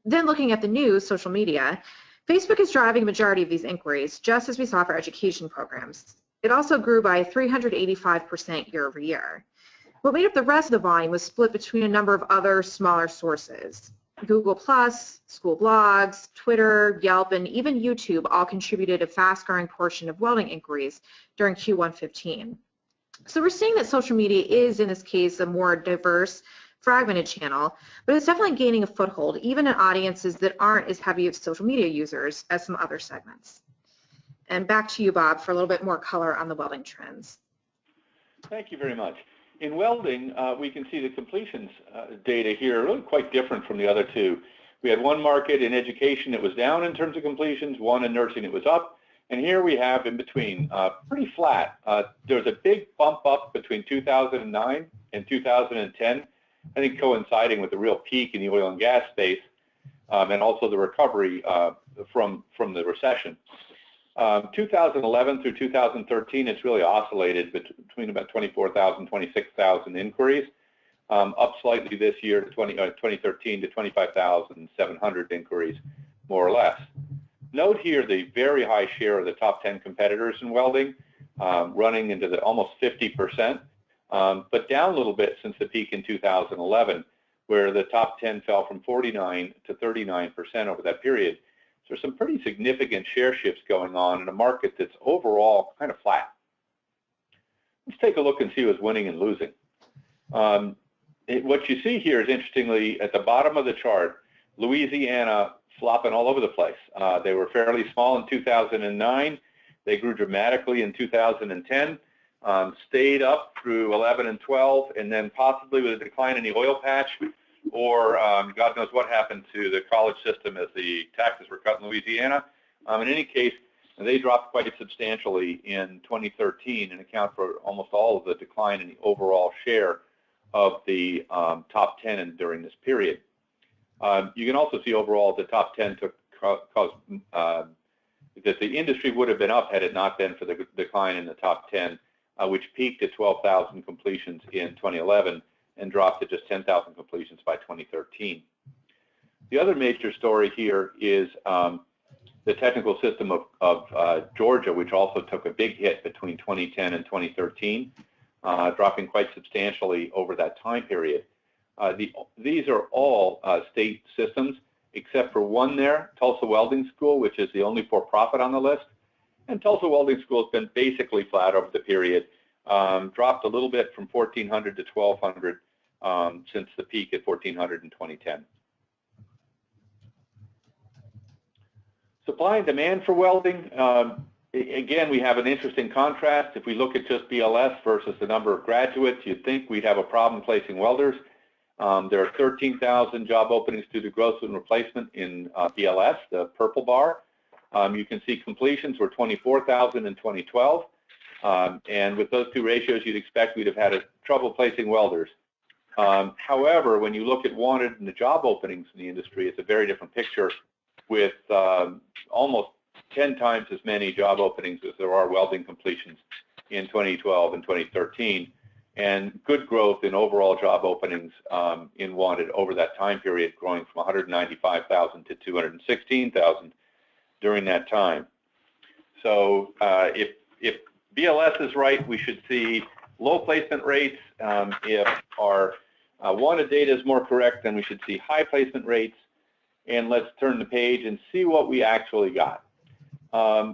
Then looking at the news, social media, Facebook is driving a majority of these inquiries, just as we saw for education programs. It also grew by 385% year over year. What made up the rest of the volume was split between a number of other smaller sources. Google+, school blogs, Twitter, Yelp, and even YouTube all contributed a fast-growing portion of welding inquiries during Q1 15. So we're seeing that social media is, in this case, a more diverse, fragmented channel, but it's definitely gaining a foothold, even in audiences that aren't as heavy of social media users as some other segments. And back to you, Bob, for a little bit more color on the welding trends. Thank you very much. In welding, we can see the completions data here really quite different from the other two. We had one market in education that was down in terms of completions, one in nursing that was up, and here we have in between, pretty flat. There was a big bump up between 2009 and 2010, I think coinciding with the real peak in the oil and gas space, and also the recovery from the recession. 2011 through 2013, it's really oscillated between about 24,000, 26,000 inquiries, up slightly this year to 2013 to 25,700 inquiries, more or less. Note here the very high share of the top 10 competitors in welding, running into the almost 50%, but down a little bit since the peak in 2011, where the top 10 fell from 49 to 39% over that period. So there's some pretty significant share shifts going on in a market that's overall kind of flat. Let's take a look and see who's winning and losing. What you see here is, interestingly, at the bottom of the chart, Louisiana flopping all over the place. They were fairly small in 2009. They grew dramatically in 2010, stayed up through 11 and 12, and then possibly with a decline in the oil patch, or God knows what happened to the college system as the taxes were cut in Louisiana. In any case, they dropped quite substantially in 2013 and account for almost all of the decline in the overall share of the top 10 during this period. You can also see overall the top 10 that the industry would have been up had it not been for the decline in the top 10, which peaked at 12,000 completions in 2011 and dropped to just 10,000 completions by 2013. The other major story here is the technical system of Georgia, which also took a big hit between 2010 and 2013, dropping quite substantially over that time period. These are all state systems, except for one there, Tulsa Welding School, which is the only for-profit on the list. And Tulsa Welding School has been basically flat over the period, dropped a little bit from 1,400 to 1,200 since the peak at 1,400 in 2010. Supply and demand for welding, again, we have an interesting contrast. If we look at just BLS versus the number of graduates, you'd think we'd have a problem placing welders. There are 13,000 job openings due to growth and replacement in BLS, the purple bar. You can see completions were 24,000 in 2012. And with those two ratios, you'd expect we'd have had trouble placing welders. However, when you look at wanted and the job openings in the industry, it's a very different picture with almost 10 times as many job openings as there are welding completions in 2012 and 2013. And good growth in overall job openings in wanted over that time period, growing from 195,000 to 216,000 during that time. So if BLS is right, we should see low placement rates. If our wanted data is more correct, then we should see high placement rates. And let's turn the page and see what we actually got.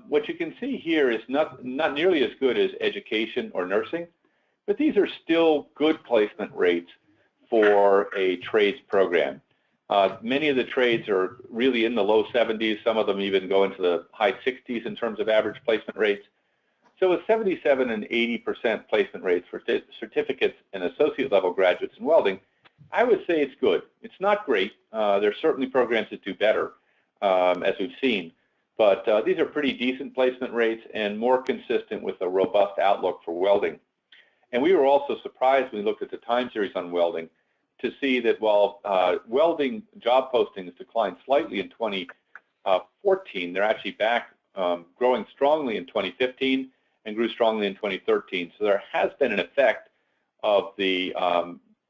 What you can see here is not nearly as good as education or nursing, but these are still good placement rates for a trades program. Many of the trades are really in the low 70s. Some of them even go into the high 60s in terms of average placement rates. So with 77 and 80% placement rates for certificates and associate level graduates in welding, I would say it's good. It's not great. There are certainly programs that do better, as we've seen. But these are pretty decent placement rates and more consistent with a robust outlook for welding. And we were also surprised when we looked at the time series on welding to see that while welding job postings declined slightly in 2014, they're actually back growing strongly in 2015 and grew strongly in 2013. So there has been an effect of the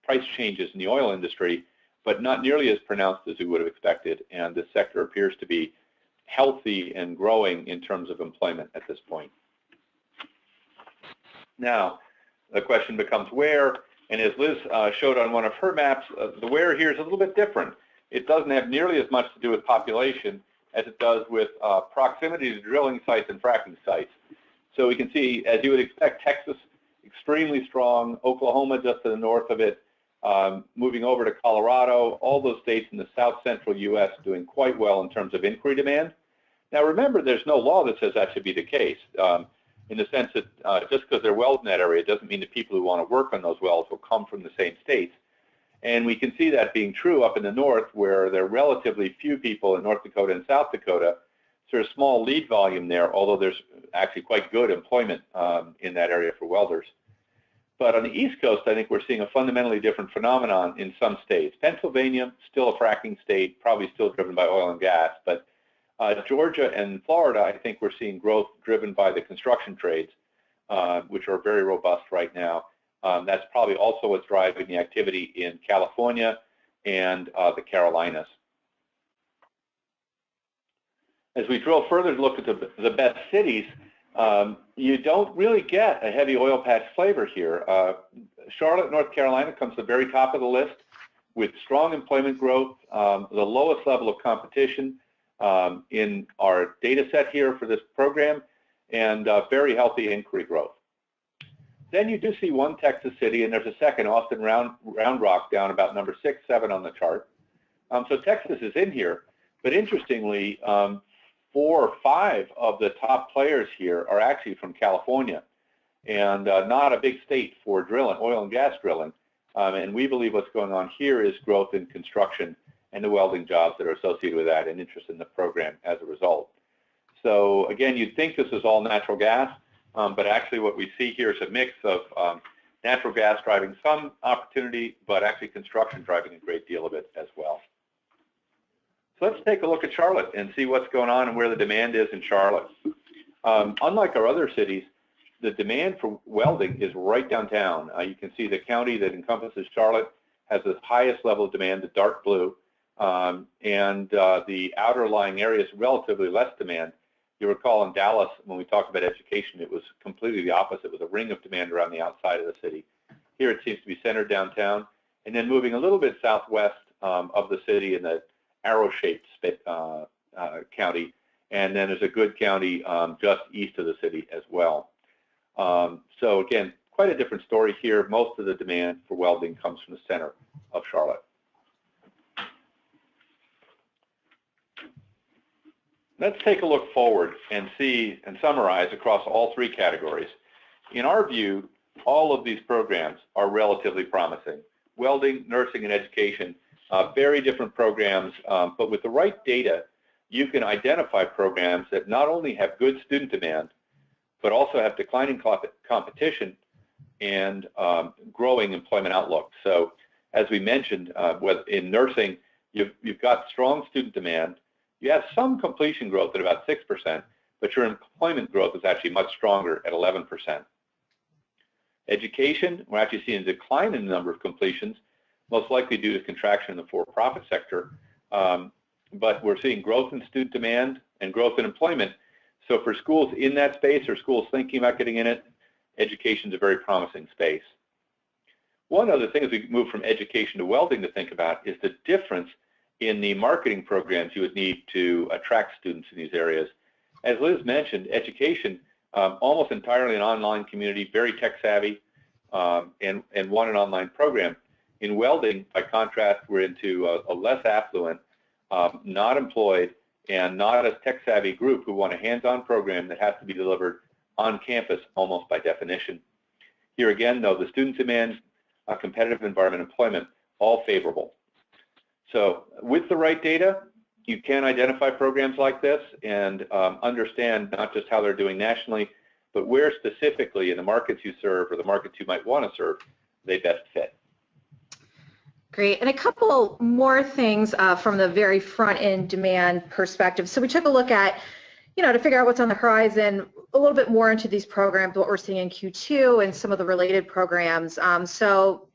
price changes in the oil industry, but not nearly as pronounced as we would have expected. And the sector appears to be healthy and growing in terms of employment at this point. Now, the question becomes where, and as Liz showed on one of her maps, the where here is a little bit different. It doesn't have nearly as much to do with population as it does with proximity to drilling sites and fracking sites. So we can see, as you would expect, Texas extremely strong, Oklahoma just to the north of it, moving over to Colorado, all those states in the south central U.S. doing quite well in terms of inquiry demand. Now remember, there's no law that says that should be the case, in the sense that just because they're wells in that area doesn't mean the people who want to work on those wells will come from the same states. And we can see that being true up in the north, where there are relatively few people in North Dakota and South Dakota. So there's a small lead volume there, although there's actually quite good employment in that area for welders. But on the East Coast, I think we're seeing a fundamentally different phenomenon in some states. Pennsylvania, still a fracking state, probably still driven by oil and gas, but Georgia and Florida, I think we're seeing growth driven by the construction trades, which are very robust right now. That's probably also what's driving the activity in California and the Carolinas. As we drill further to look at the best cities, you don't really get a heavy oil patch flavor here. Charlotte, North Carolina comes to the very top of the list with strong employment growth, the lowest level of competition in our data set here for this program, and very healthy inquiry growth. Then you do see one Texas city, and there's a second, Austin Round Rock, down about number 6, 7 on the chart. So Texas is in here, but interestingly, 4 or 5 of the top players here are actually from California, and not a big state for drilling, oil and gas drilling. And we believe what's going on here is growth in construction and the welding jobs that are associated with that, and interest in the program as a result. So again, you'd think this is all natural gas, but actually what we see here is a mix of natural gas driving some opportunity, but actually construction driving a great deal of it as well. So let's take a look at Charlotte and see what's going on and where the demand is in Charlotte. Unlike our other cities, the demand for welding is right downtown. You can see the county that encompasses Charlotte has the highest level of demand, the dark blue, and the outer lying areas relatively less demand. You recall in Dallas, when we talked about education, it was completely the opposite, with a ring of demand around the outside of the city. Here it seems to be centered downtown, and then moving a little bit southwest of the city in the arrow-shaped county, and then there's a good county just east of the city as well. So again, quite a different story here. Most of the demand for welding comes from the center of Charlotte. Let's take a look forward and see and summarize across all three categories. In our view, all of these programs are relatively promising. Welding, nursing, and education, very different programs, but with the right data, you can identify programs that not only have good student demand, but also have declining competition and growing employment outlook. So as we mentioned, in nursing, you've got strong student demand. You have some completion growth at about 6%, but your employment growth is actually much stronger at 11%. Education, we're actually seeing a decline in the number of completions, most likely due to contraction in the for-profit sector, but we're seeing growth in student demand and growth in employment. So for schools in that space or schools thinking about getting in it, education is a very promising space. One other thing as we move from education to welding to think about is the difference in the marketing programs you would need to attract students in these areas. As Liz mentioned, education, almost entirely an online community, very tech savvy, and want an online program. In welding, by contrast, we're into a less affluent, not employed, and not as tech savvy group who want a hands-on program that has to be delivered on campus almost by definition. Here again, though, the student demand, competitive environment, employment, all favorable. So with the right data, you can identify programs like this and understand not just how they're doing nationally, but where specifically in the markets you serve or the markets you might want to serve, they best fit. Great. And a couple more things from the very front end demand perspective. So we took a look at, to figure out what's on the horizon, a little bit more into these programs, what we're seeing in Q2 and some of the related programs. So,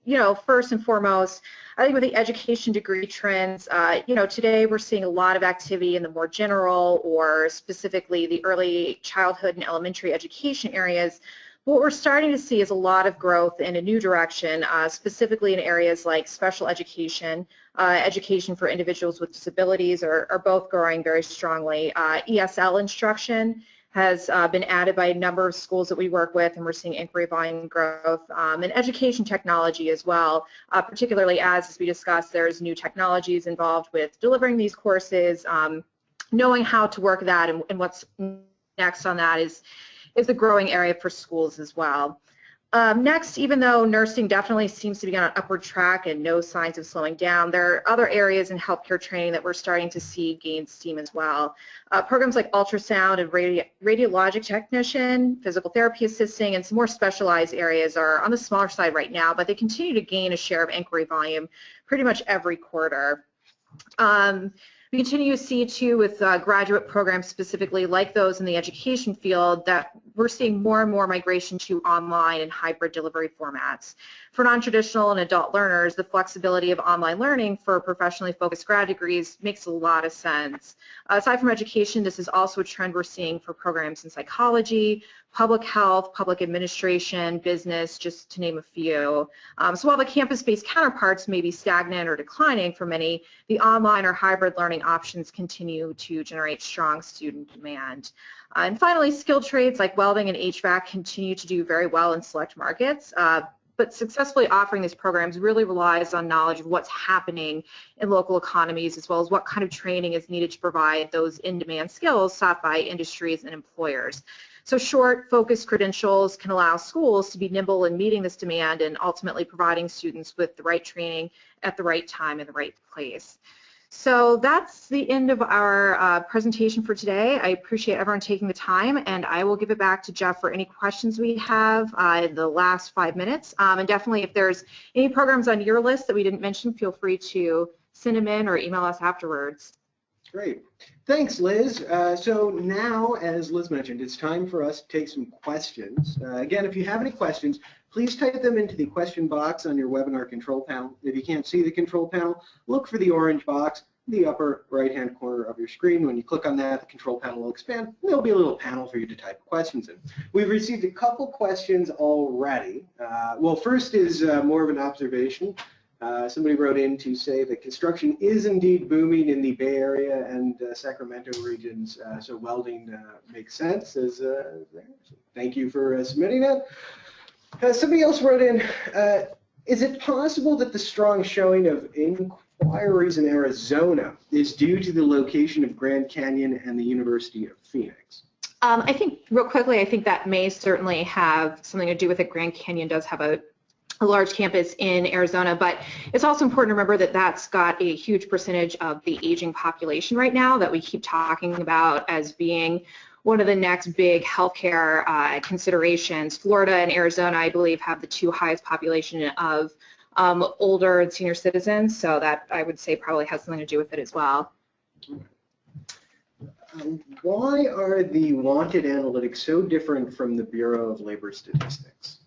first and foremost, I think with the education degree trends, today we're seeing a lot of activity in the more general or specifically the early childhood and elementary education areas. What we're starting to see is a lot of growth in a new direction, specifically in areas like special education, education for individuals with disabilities are both growing very strongly. ESL instruction has been added by a number of schools that we work with, and we're seeing inquiry volume growth, and education technology as well, particularly as we discussed, there's new technologies involved with delivering these courses, knowing how to work that and what's next on that is a growing area for schools as well. Next, even though nursing definitely seems to be on an upward track and no signs of slowing down, there are other areas in healthcare training that we're starting to see gain steam as well. Programs like ultrasound and radiologic technician, physical therapy assisting, and some more specialized areas are on the smaller side right now, but they continue to gain a share of inquiry volume pretty much every quarter. We continue to see, too, with graduate programs specifically, like those in the education field, that we're seeing more and more migration to online and hybrid delivery formats. For non-traditional and adult learners, the flexibility of online learning for professionally focused grad degrees makes a lot of sense. Aside from education, this is also a trend we're seeing for programs in psychology, public health, public administration, business, just to name a few. So while the campus-based counterparts may be stagnant or declining for many, the online or hybrid learning options continue to generate strong student demand. And finally, skilled trades like welding and HVAC continue to do very well in select markets, but successfully offering these programs really relies on knowledge of what's happening in local economies, as well as what kind of training is needed to provide those in-demand skills sought by industries and employers. So short, focused credentials can allow schools to be nimble in meeting this demand and ultimately providing students with the right training at the right time in the right place. So that's the end of our presentation for today. I appreciate everyone taking the time, and I will give it back to Jeff for any questions we have in the last 5 minutes. And definitely, if there's any programs on your list that we didn't mention, feel free to send them in or email us afterwards. Great. Thanks, Liz. So now, as Liz mentioned, it's time for us to take some questions. Again, if you have any questions, please type them into the question box on your webinar control panel. If you can't see the control panel, look for the orange box in the upper right-hand corner of your screen. When you click on that, the control panel will expand. And there'll be a little panel for you to type questions in. We've received a couple questions already. Well, first is more of an observation. Somebody wrote in to say that construction is indeed booming in the Bay Area and Sacramento regions, so welding makes sense. Thank you for submitting that. Somebody else wrote in, is it possible that the strong showing of inquiries in Arizona is due to the location of Grand Canyon and the University of Phoenix? I think, real quickly, I think that may certainly have something to do with it. Grand Canyon does have a large campus in Arizona, but it's also important to remember that that's got a huge percentage of the aging population right now that we keep talking about as being one of the next big healthcare considerations. Florida and Arizona, I believe, have the two highest population of older and senior citizens, so that I would say probably has something to do with it as well. Why are the wanted analytics so different from the Bureau of Labor Statistics?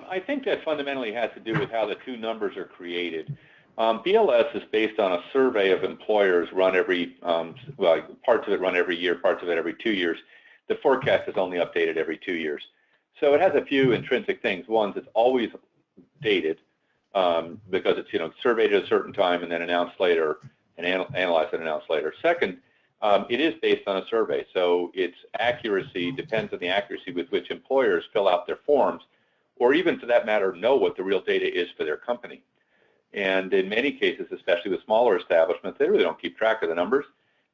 I think that fundamentally has to do with how the two numbers are created. BLS is based on a survey of employers run every, well, parts of it run every year, parts of it every 2 years. The forecast is only updated every 2 years. So it has a few intrinsic things. One, it's always dated because it's, surveyed at a certain time and then announced later and analyzed and announced later. Second, it is based on a survey. So its accuracy depends on the accuracy with which employers fill out their forms, or even for that matter, know what the real data is for their company. And in many cases, especially with smaller establishments, they really don't keep track of the numbers.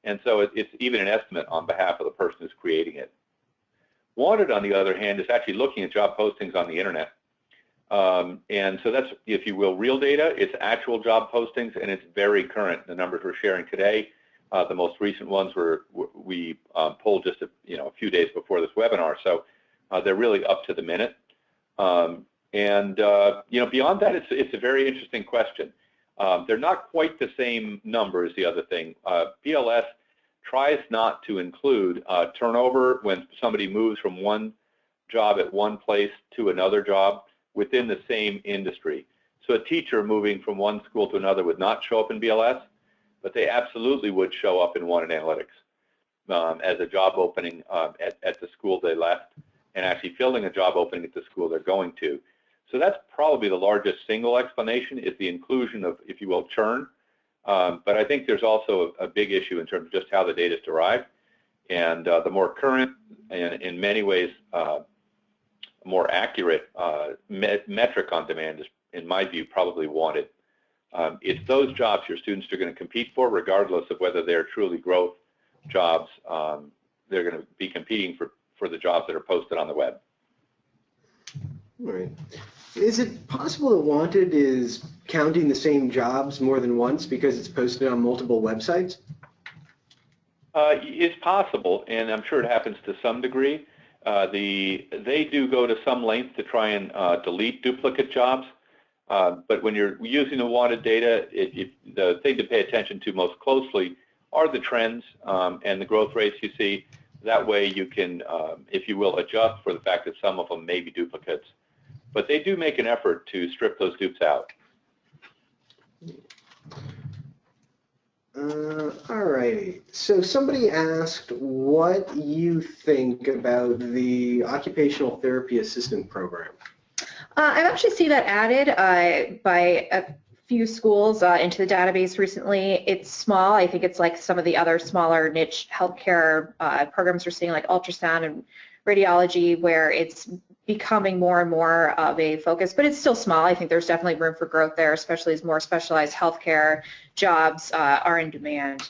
And so it's even an estimate on behalf of the person who's creating it. Wanted, on the other hand, is actually looking at job postings on the internet. And so that's, if you will, real data. It's actual job postings, and it's very current. The numbers we're sharing today, the most recent ones we pulled just a few days before this webinar. So they're really up to the minute. Beyond that, it's a very interesting question. They're not quite the same number as the other thing. BLS tries not to include turnover when somebody moves from one job at one place to another job within the same industry. So a teacher moving from one school to another would not show up in BLS, but they absolutely would show up in Wanted Analytics as a job opening at the school they left, and actually filling a job opening at the school they're going to. So that's probably the largest single explanation, is the inclusion of, if you will, churn. But I think there's also a big issue in terms of just how the data is derived. And the more current and in many ways more accurate metric on demand is, in my view, probably Wanted. It's those jobs your students are going to compete for, regardless of whether they're truly growth jobs. They're going to be competing for the jobs that are posted on the web. All right. Is it possible that Wanted is counting the same jobs more than once because it's posted on multiple websites? It's possible, and I'm sure it happens to some degree. They do go to some length to try and delete duplicate jobs, but when you're using the Wanted data, the thing to pay attention to most closely are the trends and the growth rates you see. That way you can, if you will, adjust for the fact that some of them may be duplicates. But they do make an effort to strip those dupes out. All righty. So somebody asked what you think about the occupational therapy assistant program. I've actually seen that added by a few schools into the database recently. It's small. I think it's like some of the other smaller niche healthcare programs we're seeing, like ultrasound and radiology, where it's becoming more and more of a focus, but it's still small. I think there's definitely room for growth there, especially as more specialized healthcare jobs are in demand.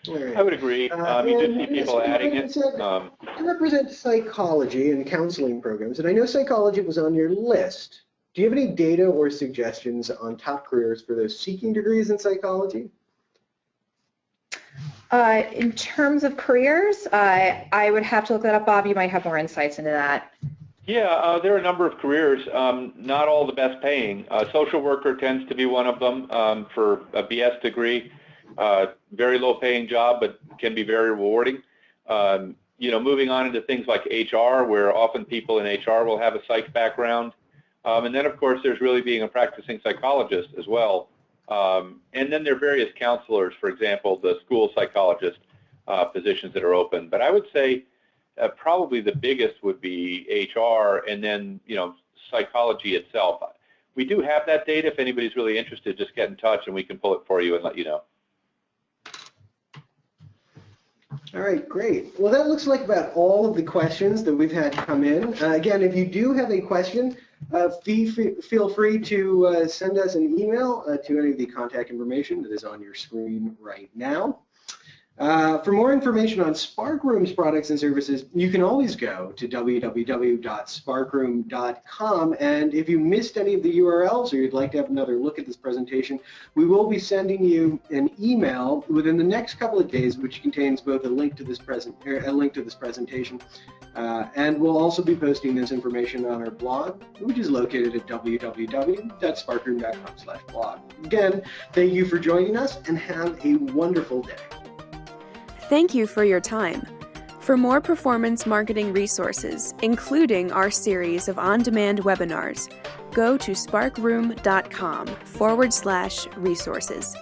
Right. I would agree. You do see people adding it. I represent psychology and counseling programs, and I know psychology was on your list. Do you have any data or suggestions on top careers for those seeking degrees in psychology? In terms of careers, I would have to look that up. Bob, you might have more insights into that. Yeah, there are a number of careers, not all the best paying. Social worker tends to be one of them for a BS degree. Very low paying job, but can be very rewarding. Moving on into things like HR, where often people in HR will have a psych background. And then, of course, there's really being a practicing psychologist as well. And then there are various counselors, for example, the school psychologist positions that are open. But I would say probably the biggest would be HR, and then, psychology itself. We do have that data. If anybody's really interested, just get in touch and we can pull it for you and let you know. All right, great. Well, that looks like about all of the questions that we've had come in. Again, if you do have a question, feel free to send us an email to any of the contact information that is on your screen right now. For more information on SparkRoom's products and services, you can always go to www.sparkroom.com. And if you missed any of the URLs or you'd like to have another look at this presentation, we will be sending you an email within the next couple of days, which contains both a link to this presentation, and we'll also be posting this information on our blog, which is located at www.sparkroom.com/blog. Again, thank you for joining us and have a wonderful day. Thank you for your time. For more performance marketing resources, including our series of on-demand webinars, go to sparkroom.com/resources.